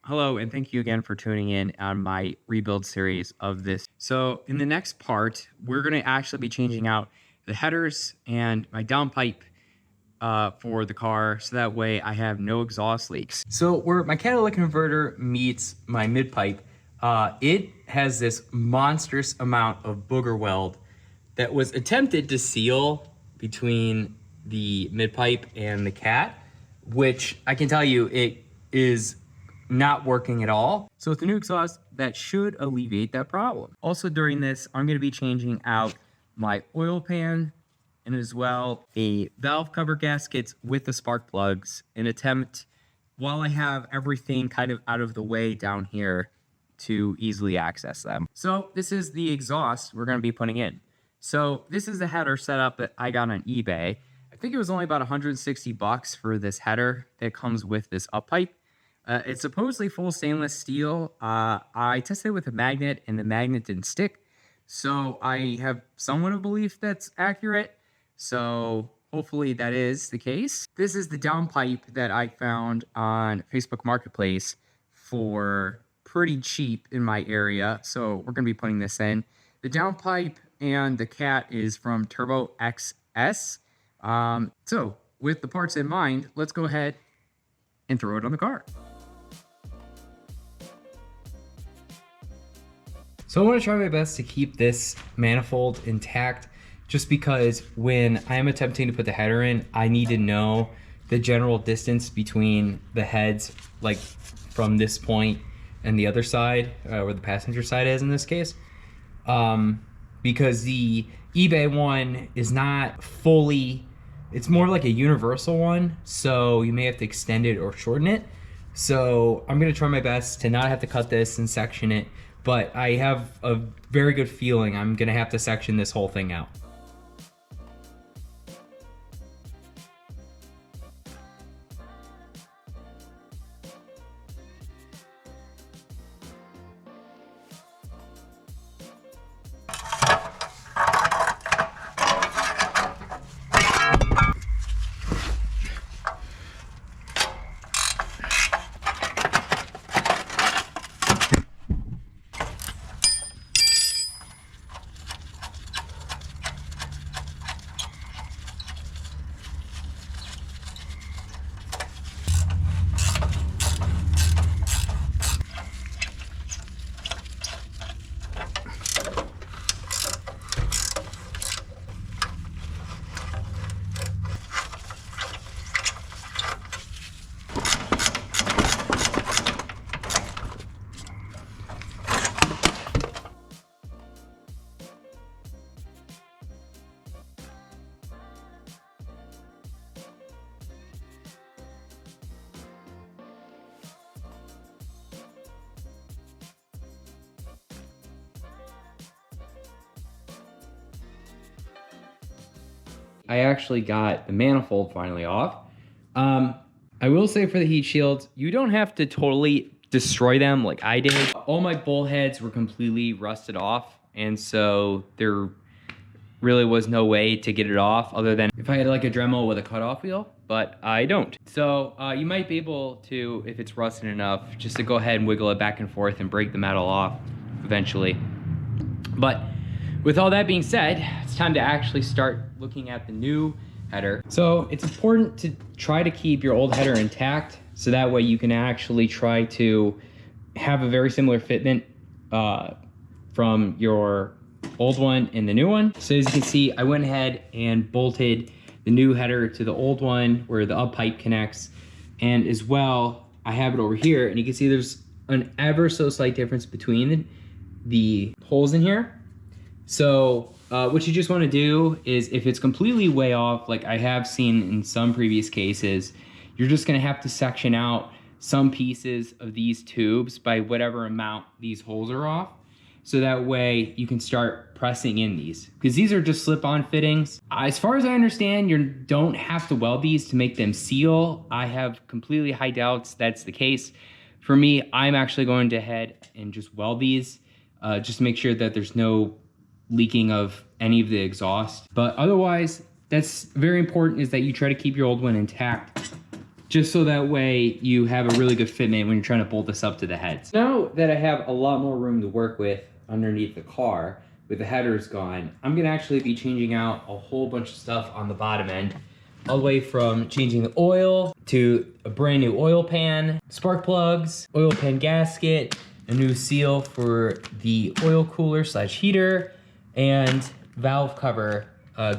Hello, and thank you again for tuning in on my rebuild series of this. So in the next part, we're going to actually be changing out the headers and my downpipe for the car, so that way I have no exhaust leaks. So where my catalytic converter meets my mid pipe, it has this monstrous amount of booger weld that was attempted to seal between the mid pipe and the cat, which I can tell you it is not working at all. So with the new exhaust, that should alleviate that problem. Also during this, I'm going to be changing out my oil pan and as well the valve cover gaskets with the spark plugs in attempt, while I have everything kind of out of the way down here, to easily access them. So this is the exhaust we're going to be putting in. So this is the header setup that I got on eBay. I think it was only about 160 bucks for this header that comes with this up pipe. It's supposedly full stainless steel. I tested it with a magnet and the magnet didn't stick. So I have somewhat of a belief that's accurate. So hopefully that is the case. This is the downpipe that I found on Facebook Marketplace for pretty cheap in my area. So we're going to be putting this in. The downpipe and the cat is from WRX. So with the parts in mind, let's go ahead and throw it on the car. So I want to try my best to keep this manifold intact, just because when I am attempting to put the header in, I need to know the general distance between the heads, like from this point and the other side, where the passenger side is in this case. Because the eBay one is not fully, it's more like a universal one, so you may have to extend it or shorten it. So I'm gonna try my best to not have to cut this and section it, but I have a very good feeling I'm gonna have to section this whole thing out. I actually got the manifold finally off. I will say for the heat shields, you don't have to totally destroy them like I did. All my bowl heads were completely rusted off, and so there really was no way to get it off other than if I had like a Dremel with a cutoff wheel, but I don't. So you might be able to, if it's rusted enough, just to go ahead and wiggle it back and forth and break the metal off eventually. But with all that being said, it's time to actually start looking at the new header. So it's important to try to keep your old header intact, so that way you can actually try to have a very similar fitment from your old one and the new one. So as you can see, I went ahead and bolted the new header to the old one where the up pipe connects, and as well I have it over here, and you can see there's an ever so slight difference between the holes in here. So what you just want to do is, if it's completely way off, like I have seen in some previous cases, you're just going to have to section out some pieces of these tubes by whatever amount these holes are off. So that way you can start pressing in these, because these are just slip-on fittings. As far as I understand, you don't have to weld these to make them seal. I have completely high doubts that's the case. For me, I'm actually going to head and just weld these, just to make sure that there's no leaking of any of the exhaust. But otherwise, that's very important, is that you try to keep your old one intact. just so that way you have a really good fitment when you're trying to bolt this up to the heads. Now that I have a lot more room to work with underneath the car, with the headers gone, I'm gonna actually be changing out a whole bunch of stuff on the bottom end, all the way from changing the oil to a brand new oil pan, spark plugs, oil pan gasket, a new seal for the oil cooler slash heater, and valve cover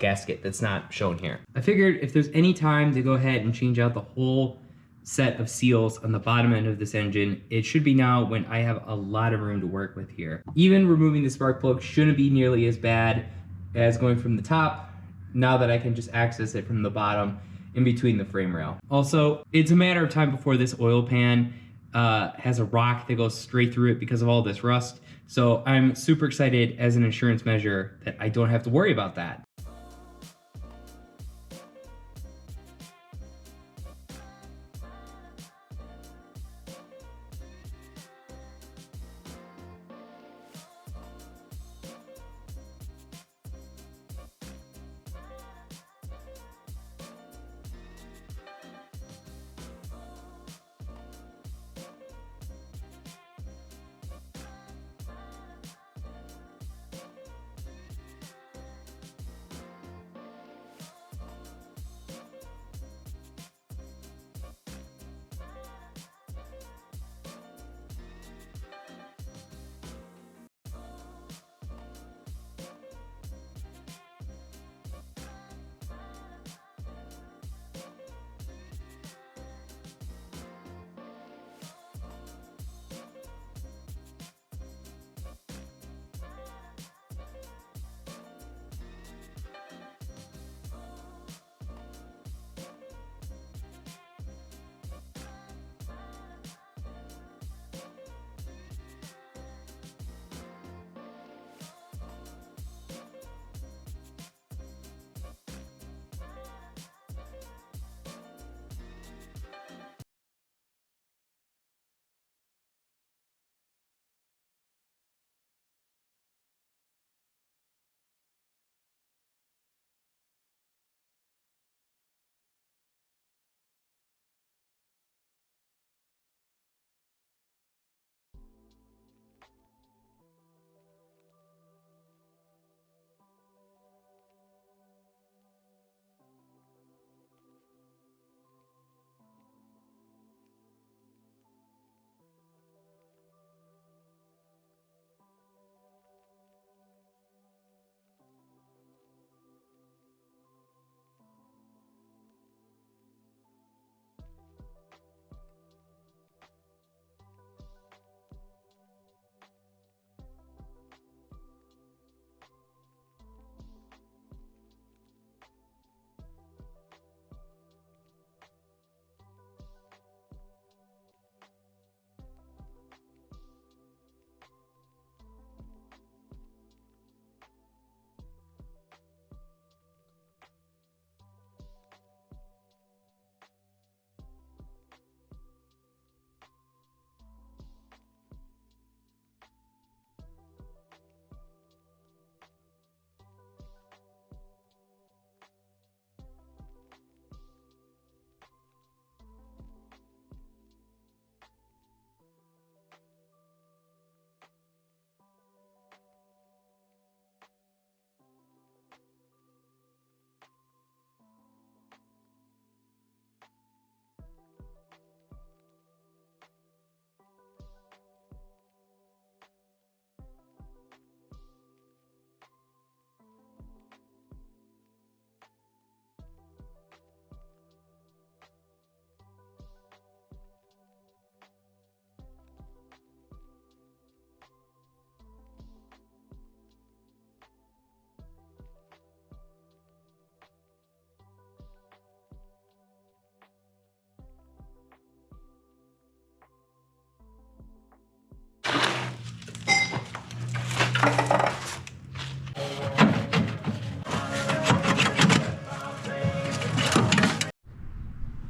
gasket that's not shown here. I figured if there's any time to go ahead and change out the whole set of seals on the bottom end of this engine, it should be now when I have a lot of room to work with here. Even removing the spark plug shouldn't be nearly as bad as going from the top, now that I can just access it from the bottom in between the frame rail. Also, it's a matter of time before this oil pan has a rock that goes straight through it because of all this rust. So I'm super excited as an insurance measure that I don't have to worry about that.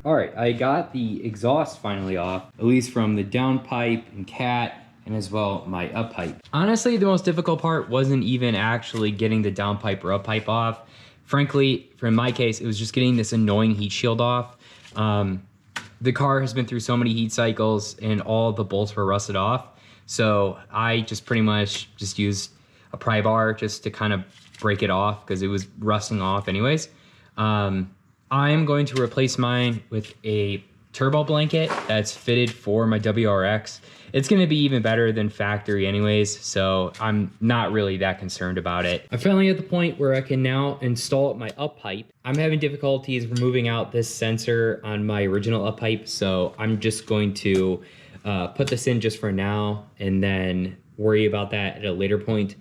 All right, I got the exhaust finally off, at least from the downpipe and cat, and as well my uppipe. Honestly, the most difficult part wasn't even actually getting the downpipe or uppipe off. Frankly, for my case, it was just getting this annoying heat shield off. the car has been through so many heat cycles and all the bolts were rusted off. So I just pretty much just used a pry bar just to kind of break it off because it was rusting off anyways. I'm going to replace mine with a turbo blanket that's fitted for my WRX. It's going to be even better than factory anyways, so I'm not really that concerned about it. I'm finally at the point where I can now install my up pipe. I'm having difficulties removing out this sensor on my original up pipe, so I'm just going to put this in just for now and then worry about that at a later point.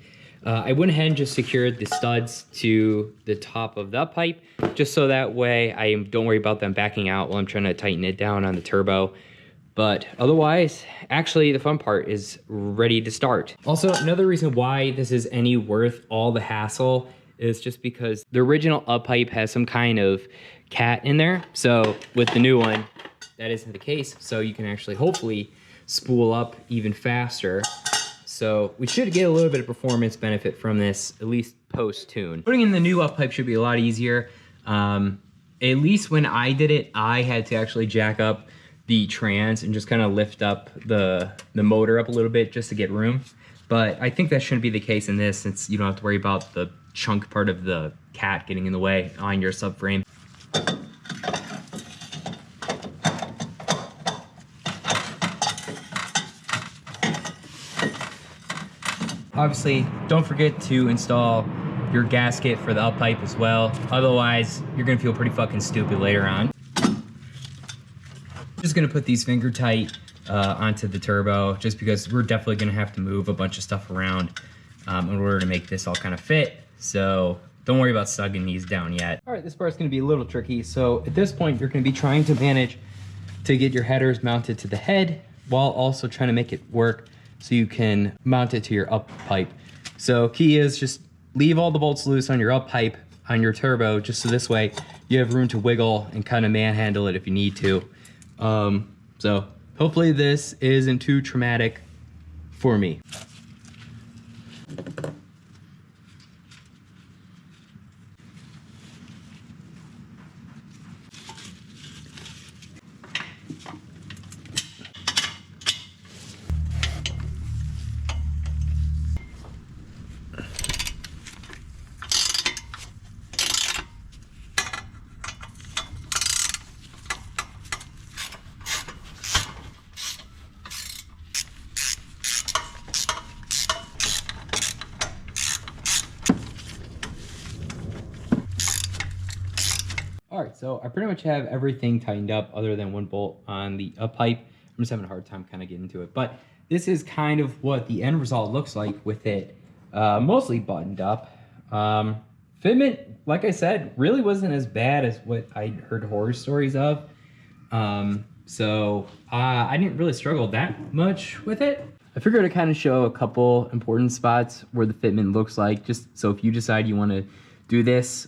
I went ahead and just secured the studs to the top of the pipe, just so that way I don't worry about them backing out while I'm trying to tighten it down on the turbo. But otherwise, actually the fun part is ready to start. Also, another reason why this is any worth all the hassle is just because the original up pipe has some kind of cat in there. So with the new one, that isn't the case. So you can actually hopefully spool up even faster. So we should get a little bit of performance benefit from this, at least post-tune. Putting in the new up pipe should be a lot easier. At least when I did it, I had to actually jack up the trans and just kind of lift up the motor up a little bit just to get room. But I think that shouldn't be the case in this, since you don't have to worry about the chunk part of the cat getting in the way on your subframe. Obviously, don't forget to install your gasket for the up pipe as well. Otherwise, you're gonna feel pretty fucking stupid later on. Just gonna put these finger tight onto the turbo, just because we're definitely gonna have to move a bunch of stuff around in order to make this all kind of fit. So don't worry about snugging these down yet. All right, this part's gonna be a little tricky. So at this point, you're gonna be trying to manage to get your headers mounted to the head while also trying to make it work so you can mount it to your up pipe. So key is just leave all the bolts loose on your up pipe on your turbo, just so this way you have room to wiggle and kind of manhandle it if you need to. So hopefully this isn't too traumatic for me. All right, so I pretty much have everything tightened up other than one bolt on the up pipe. I'm just having a hard time kind of getting into it, but this is kind of what the end result looks like with it mostly buttoned up. Fitment, like I said, really wasn't as bad as what I heard horror stories of. So I didn't really struggle that much with it. I figured to kind of show a couple important spots where the fitment looks like, just so if you decide you want to do this,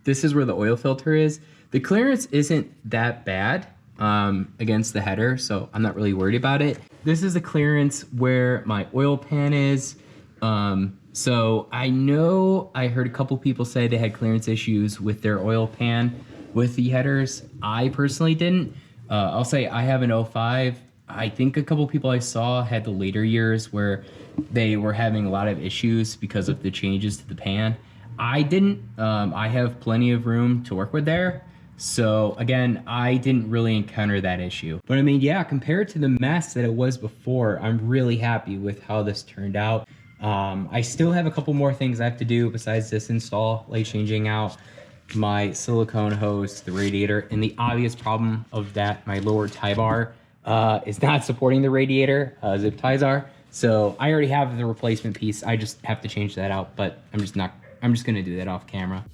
this is where the oil filter is. The clearance isn't that bad against the header, so I'm not really worried about it. This is the clearance where my oil pan is. So I know I heard a couple people say they had clearance issues with their oil pan with the headers. I personally didn't. I'll say I have an 05. I think a couple people I saw had the later years where they were having a lot of issues because of the changes to the pan. I didn't. I have plenty of room to work with there. So again, I didn't really encounter that issue. But I mean, yeah, compared to the mess that it was before, I'm really happy with how this turned out. I still have a couple more things I have to do besides this install, like changing out my silicone hose to the radiator. And the obvious problem of that, my lower tie bar is not supporting the radiator, zip ties are. So I already have the replacement piece. I just have to change that out, but I'm just gonna do that off camera.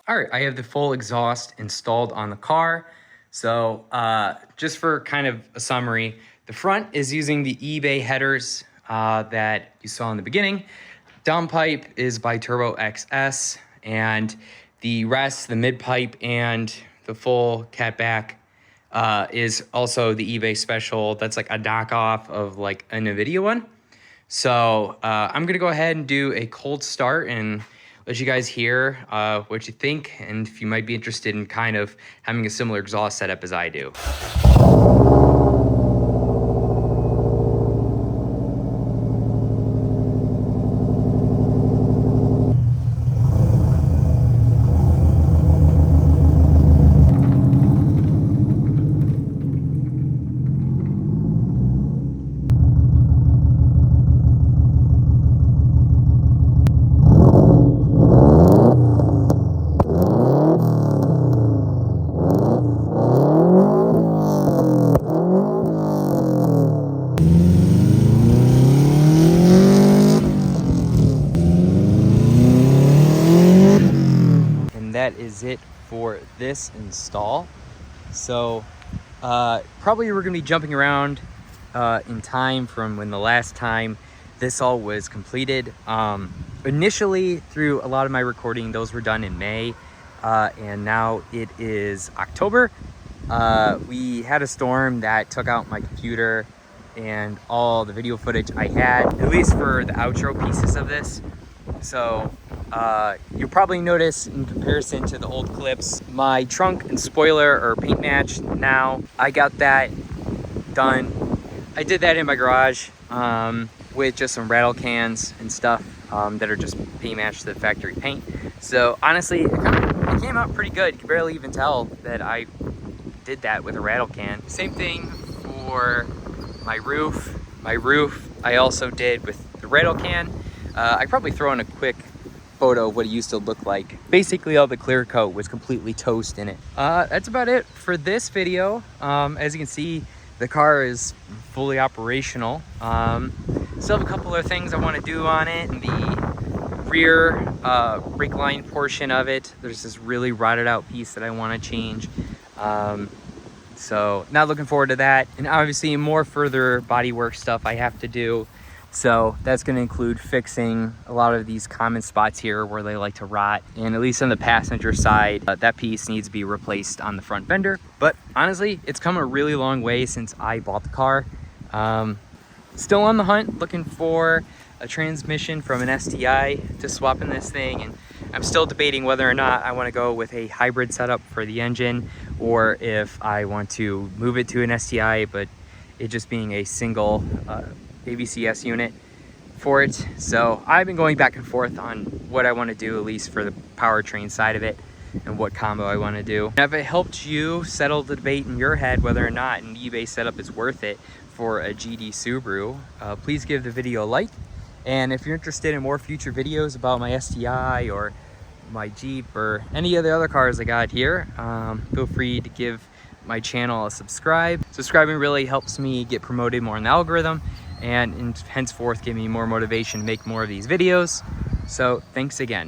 All right, I have the full exhaust installed on the car. So just for kind of a summary, the front is using the eBay headers that you saw in the beginning. Downpipe is by WRX, and the rest, the mid pipe and the full cat back is also the eBay special. That's like a knockoff of like a NVIDIA one. So I'm gonna go ahead and do a cold start and let you guys hear what you think, and if you might be interested in kind of having a similar exhaust setup as I do. That is it for this install. So probably we're gonna be jumping around in time from when the last time this all was completed. Initially, through a lot of my recording, those were done in May, and now it is October. We had a storm that took out my computer and all the video footage I had, at least for the outro pieces of this. So you'll probably notice in comparison to the old clips, my trunk and spoiler are paint matched now. I got that done. I did that in my garage with just some rattle cans and stuff that are just paint matched to the factory paint. So honestly, it came out pretty good. You can barely even tell that I did that with a rattle can. Same thing for my roof. My roof I also did with the rattle can. I probably throw in a quick photo of what it used to look like. Basically, all the clear coat was completely toast in it. That's about it for this video. As you can see, the car is fully operational. Still have a couple of things I want to do on it. In the rear brake line portion of it, there's this really rotted out piece that I want to change. So not looking forward to that. And obviously more further bodywork stuff I have to do. So that's going to include fixing a lot of these common spots here where they like to rot. And at least on the passenger side, that piece needs to be replaced on the front fender. But honestly, it's come a really long way since I bought the car. Still on the hunt, looking for a transmission from an STI to swap in this thing. And I'm still debating whether or not I want to go with a hybrid setup for the engine, or if I want to move it to an STI, but it just being a single ABCS unit for it. So I've been going back and forth on what I want to do, at least for the powertrain side of it, and what combo I want to do. And if it helped you settle the debate in your head whether or not an eBay setup is worth it for a GD Subaru, please give the video a like. And if you're interested in more future videos about my STI or my Jeep or any of the other cars I got here, feel free to give my channel a subscribe. Subscribing really helps me get promoted more in the algorithm, and henceforth give me more motivation to make more of these videos. So thanks again.